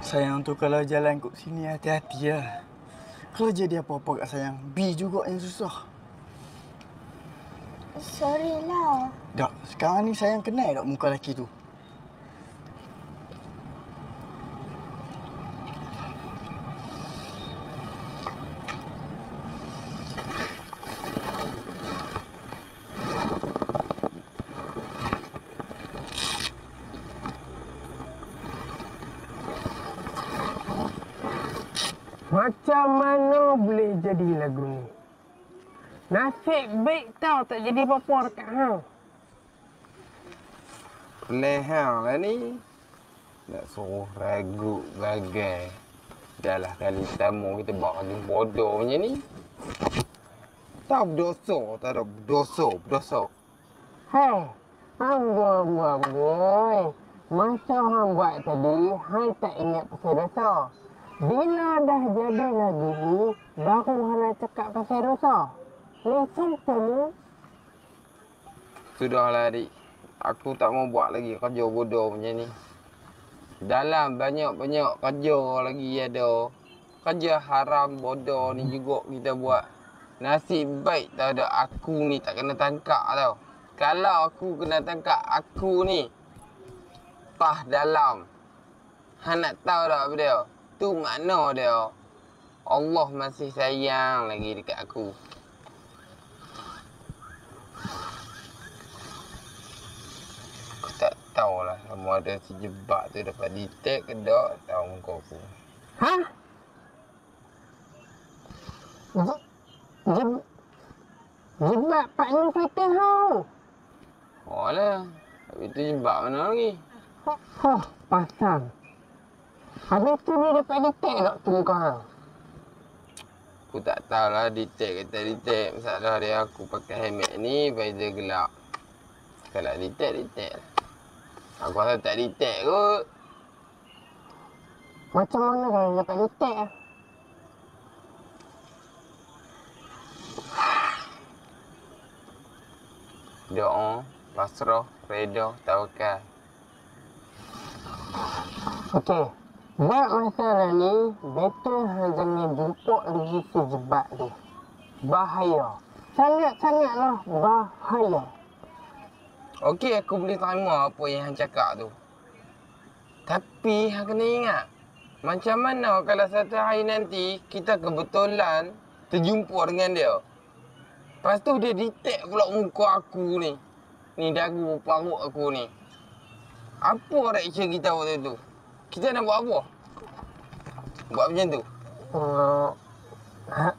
Sayang tu kalau jalan kat sini hati-hati lah. Kalau jadi apa-apa kat sayang, B juga yang susah. Sorry lah. Dak, sekarang ni sayang kenal tak muka lelaki tu? Macam mana boleh jadi lagu ni? Nasib baik tau tak jadi apa-apa dekat hang. Pening hang lah ni. Nak suruh ragu bagai. Dah lah kali tamu kita buat lagu bodoh macam ni. Tak berdosa, tak ada berdosa. Hei, amboi. Masa hang buat tadi, hang tak ingat pasal dosa. Bila dah jadi lagi ni, baru hang nak cakap pasal dosa. Macam tu ni. Sudahlah adik. Aku tak mau buat lagi kerja bodoh macam ni. Dalam banyak-banyak kerja lagi ada. Kerja haram bodoh ni juga kita buat. Nasib baik tak ada aku ni tak kena tangkap tau. Kalau aku kena tangkap, aku ni pah dalam. Hang nak tahu tak apa dia? Tu makna dia. Allah masih sayang lagi dekat aku. Aku tak tahulah sama ada si jebak tu dapat detect ke tak, tahu muka aku. Ha? Jebak partner fighter hau. Oh lah. Habis tu jebak mana lagi? Pasang. Habis tu dia dapat detect tak tu muka hang? Aku tak tahulah detect kata detect. Masalah dia aku pakai helmet ni visor gelap. Kalau detect lah. Aku rasa tak detect kot. Macam mana kalau dapat detect lah? Doa, pasrah, reda, tawakal. Okey. Buat masalah ni, better hang jangan jumpa lagi si jebak ni. Bahaya. Sangat-sangatlah bahaya. Okey, aku boleh terima apa yang hang cakap tu. Tapi hang kena ingat, macam mana kalau satu hari nanti kita kebetulan terjumpa dengan dia. Lepas tu dia detect pula muka aku ni. Ni dagu parut aku ni. Apa reaction kita waktu tu? Kita nak buat apa? Buat macam tu?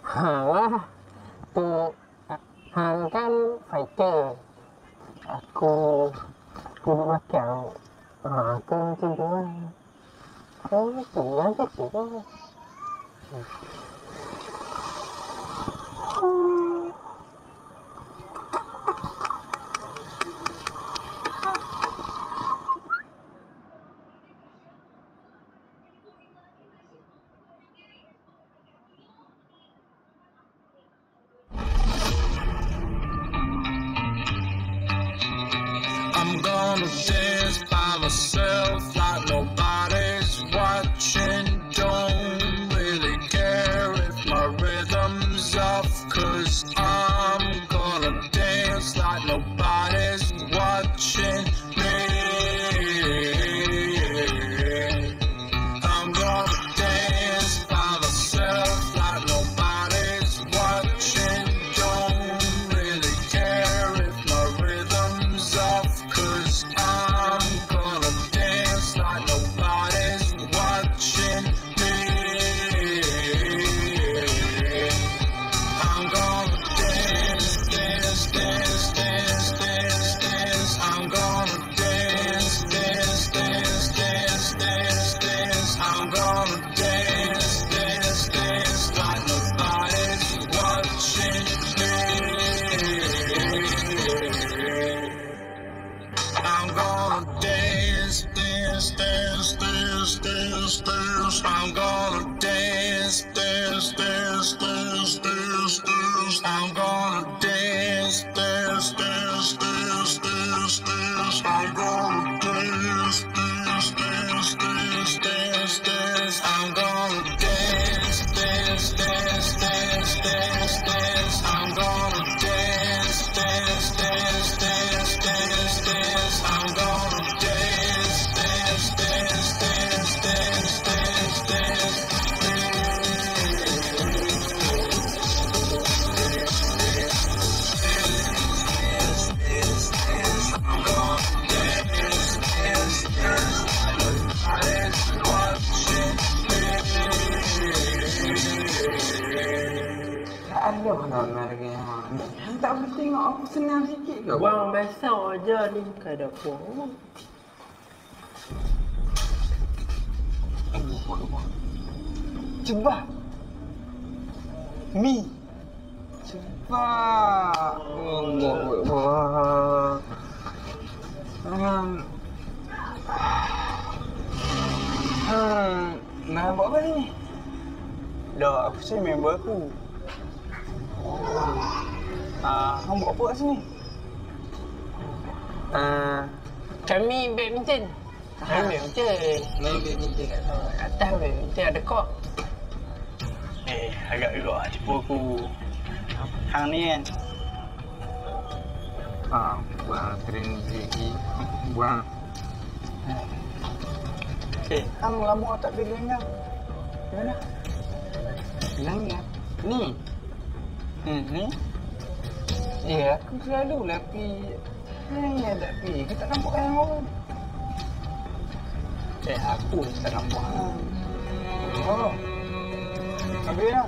Hang lah. Tu, hang kan fighter. Aku duduk belakang. Aku macam tu lah. Tinggal je tu. I'm gonna dance by myself like nobody's watching. Don't really care if my rhythm's off, 'cause I'm gonna dance like nobody's watching me. I'm gonna dance by myself like nobody's watching. Don't really care if my rhythm's off, 'cause I'm gonna dance like nobody's watching me. I'm gonna dance, dance, dance, dance, dance, dance. I'm gonna dance, dance, dance, dance, dance, dance. I'm gonna dance, dance, dance like nobody's watching me. I'm gonna dance, dance, dance, dance, dance, dance. I'm gonna dance, dance, dance, dance, dance, dance. I'm gonna dance, dance, dance, dance, dance, dance. I'm gonna dance, dance, dance, dance, dance, dance. tengok aku senang sikit ke? Buang biasa aja ni ke dapur. Cepat. Mi. Cepat. Allah. Nak buat apa ni? Dah, aku sini member aku. Kamu buat apa kat sini? Kami badminton. Main badminton. Main badminton kat sana. Atas badminton ada kok. Agak juga tipu aku. Hang ni kan? Buang training lagi. Buang. Hang lama tak pergi dengan. Gimana? Langgar. Ni. Ni? Ya, aku selalu lah pergi. Hanya tak pergi. Kita tak nampak yang orang. Aku yang tak nampak hang. Oh. Habis dah.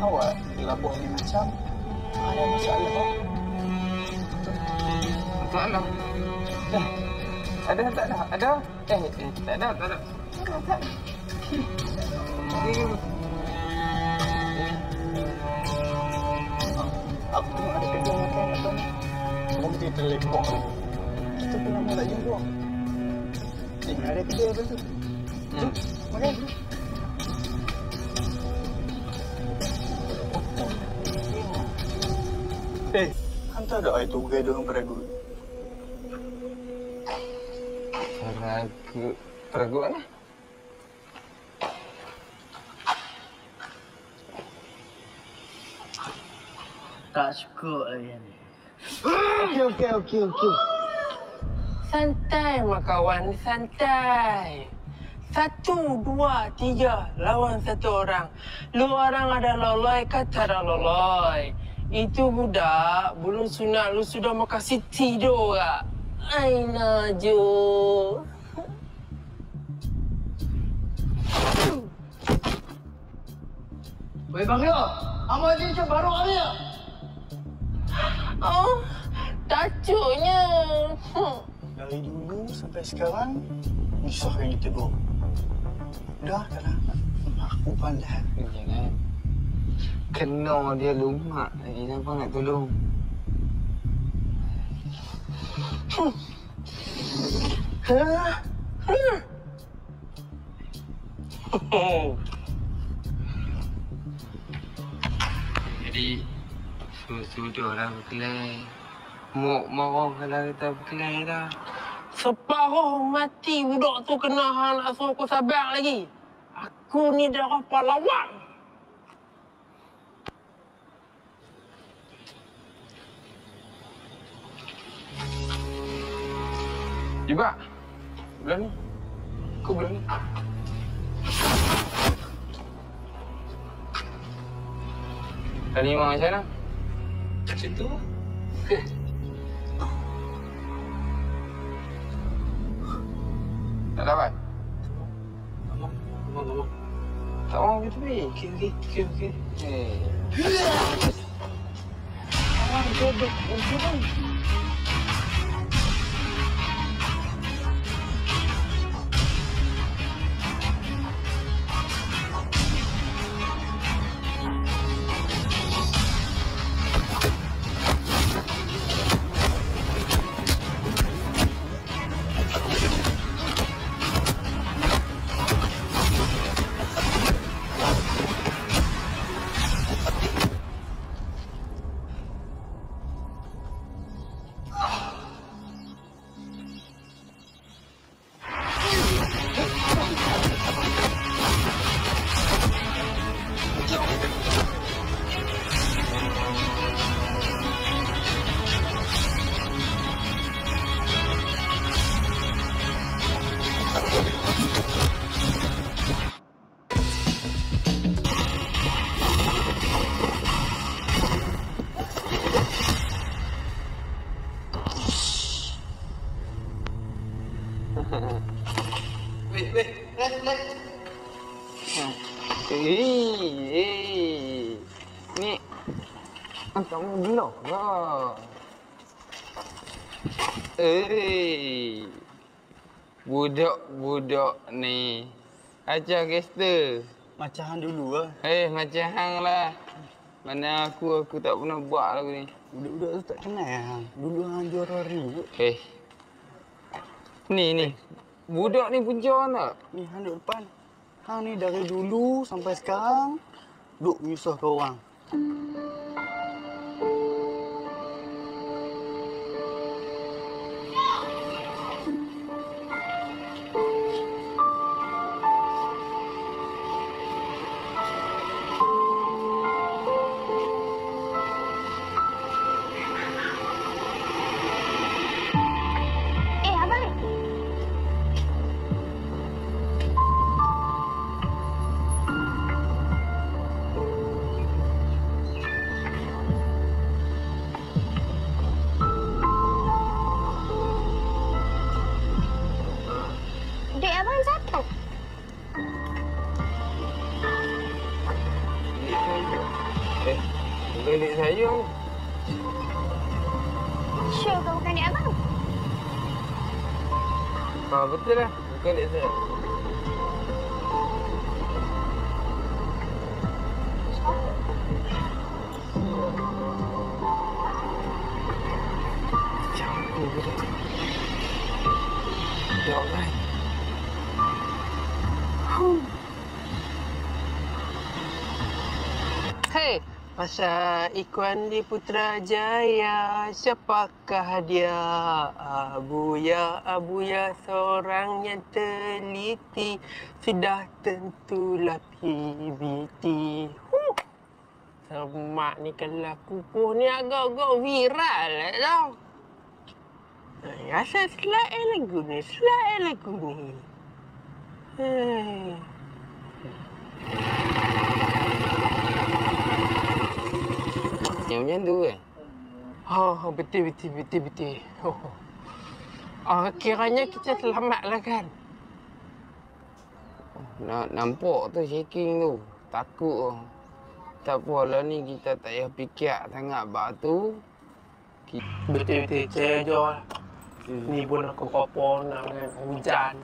Awak labuh ni macam ada masalah tak? Masalah. Ada tak ada? Ada? Tak ada. Tak ada. Aku tengok ada kedua makan kat sana. Kamu mesti terlepok ni. Kita pun lama tak jumpa. Ada kedua apa tu? Jom, makan. Hantar dah itu gaduh dengan peragu. Peragu mana? Tak suka lagi ni. Okey. Santai mak kawan, santai. 1, 2, 3 lawan 1 orang. Lu orang ada loloi kata ada loloi. Itu budak belum sunat lu sudah mau kasih tidur kak. Aina jo. Wei Bang Yo, amal ni macam baru kali ya? Oh, tacuknya. Dari dulu sampai sekarang, menyusahkan kita dua. Dah lah. Aku pandai. Jangan. Kena dia lumak. Siapa nak tolong? Jadi, sudahlah berkelahi. Mau marah kalau kita berkelahi dah. Separuh mati budak tu kena hang nak suruh aku sabar lagi. Aku ni darah pahlawan. Juga. Belah ni. Aku belah ni. Tadi memang macam mana? Kat situ. Tak dapat? Mama. Tak mau kita pergi. Okey. Awak jodoh. Ni kamu belum lah. Budak-budak ni ajar gangster. Macam hang dulu lah. Macam hang lah. Mana aku tak pernah buat lagu ni. Budak-budak tu tak kenal hang. Dulu hang juara ring. Ni. Budak ni punca tak? Ni hang duduk depan. Hang ni dari dulu sampai sekarang duk menyusah ke orang. Dek abang jatuh. Bukan dek saya. Sure kau bukan dek abang? Betul lah. Bukan dek saya. Campur ke tak? Dok kan? Hei, masa iklan di Putrajaya, siapakah dia? Abuya seorang yang teliti, sudah tentulah PBT. Semak ni kalau kukuh ni agak-agak viral lah tau. Asal selai lagu ni. Yang macam tu kan? Betul. Kiranya kita selamat lah kan? Nampak tu shaking tu. Takut tu. Tak apalah ni kita tak payah fikir sangat batu. Betul. Saya jual. Ni pun aku apa nak hujan.